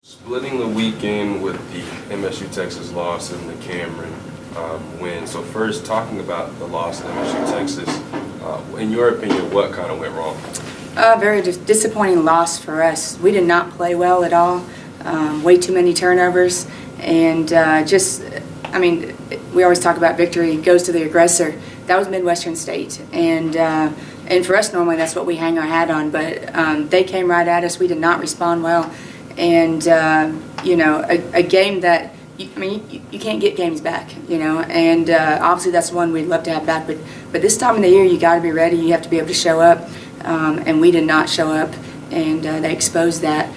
Splitting the weekend with the MSU Texas loss and the Cameron win. So first, talking about the loss to MSU Texas, in your opinion, what kind of went wrong? Very disappointing loss for us. We did not play well at all. Way too many turnovers, and we always talk about victory goes to the aggressor. That was Midwestern State, and for us normally that's what we hang our hat on. But they came right at us. We did not respond well, and a game that you can't get games back, and obviously that's one we'd love to have back. But this time of the year you got to be ready. You have to be able to show up, and we did not show up, and they exposed that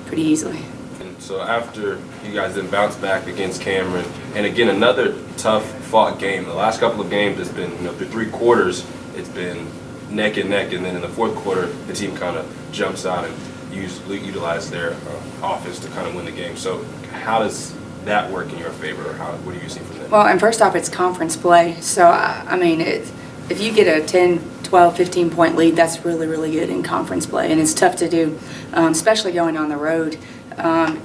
pretty easily. And so after you guys then bounced back against Cameron, and again another tough fought game. The last couple of games it's been through three quarters it's been neck and neck, and then in the fourth quarter the team kind of jumps out and utilize their offense to kind of win the game. So how does that work in your favor, or what do you see from that? Well, and first off, it's conference play. So, if you get a 10, 12, 15-point lead, that's really, really good in conference play, and it's tough to do, especially going on the road.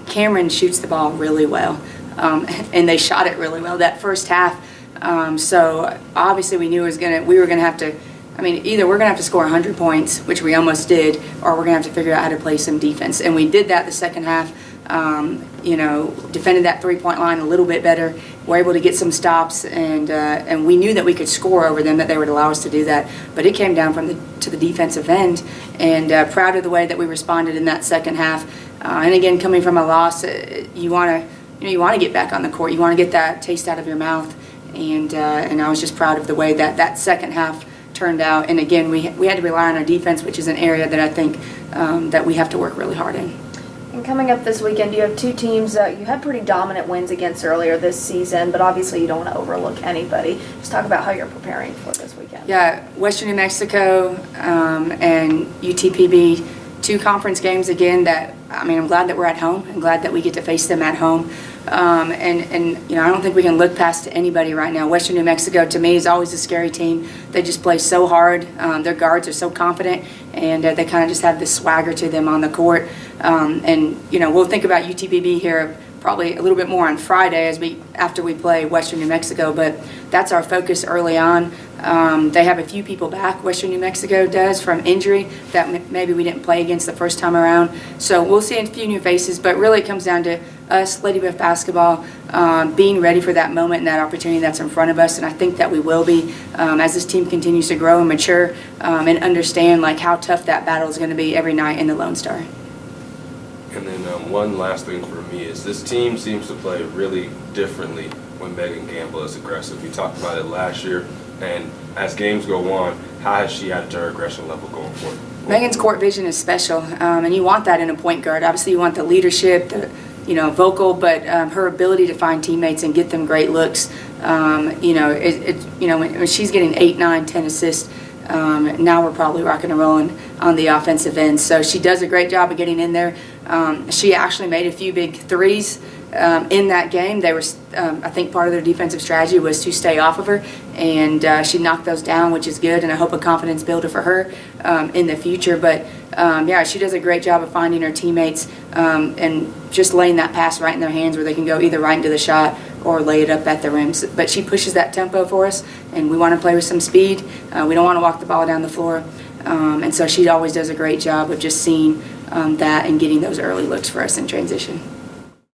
Cameron shoots the ball really well, and they shot it really well that first half. So obviously we knew we were going to have to, either we're going to have to score 100 points, which we almost did, or we're going to have to figure out how to play some defense. And we did that the second half. Defended that three-point line a little bit better. We're able to get some stops, and we knew that we could score over them, that they would allow us to do that. But it came down to the defensive end, and proud of the way that we responded in that second half. And again, coming from a loss, you want to get back on the court. You want to get that taste out of your mouth, and I was just proud of the way that second half turned out. And again, we had to rely on our defense, which is an area that I think that we have to work really hard in. And coming up this weekend, you have two teams that you had pretty dominant wins against earlier this season, but obviously you don't want to overlook anybody. Just talk about how you're preparing for this weekend. Yeah, Western New Mexico and UTPB, two conference games again that, I'm glad that we're at home. I'm glad that we get to face them at home. I don't think we can look past anybody right now. Western New Mexico, to me, is always a scary team. They just play so hard. Their guards are so confident, and they kind of just have this swagger to them on the court. We'll think about UTPB here probably a little bit more on Friday after we play Western New Mexico, but that's our focus early on. They have a few people back, Western New Mexico does, from injury that maybe we didn't play against the first time around. So we'll see a few new faces, but really it comes down to us, Lady Buff basketball, being ready for that moment and that opportunity that's in front of us, and I think that we will be as this team continues to grow and mature and understand how tough that battle is going to be every night in the Lone Star. And then one last thing for me is this team seems to play really differently when Megan Gamble is aggressive. We talked about it last year, and as games go on, how has she added to her aggression level going forward? Megan's court vision is special, and you want that in a point guard. Obviously, you want the leadership, the vocal, but her ability to find teammates and get them great looks. When she's getting 8, 9, 10 assists. Now we're probably rocking and rolling on the offensive end. So she does a great job of getting in there. She actually made a few big threes in that game. They were, I think, part of their defensive strategy was to stay off of her, and she knocked those down, which is good, and I hope a confidence builder for her in the future. But she does a great job of finding her teammates and just laying that pass right in their hands where they can go either right into the shot or lay it up at the rims. But she pushes that tempo for us, and we want to play with some speed. We don't want to walk the ball down the floor, and so she always does a great job of just seeing that and getting those early looks for us in transition.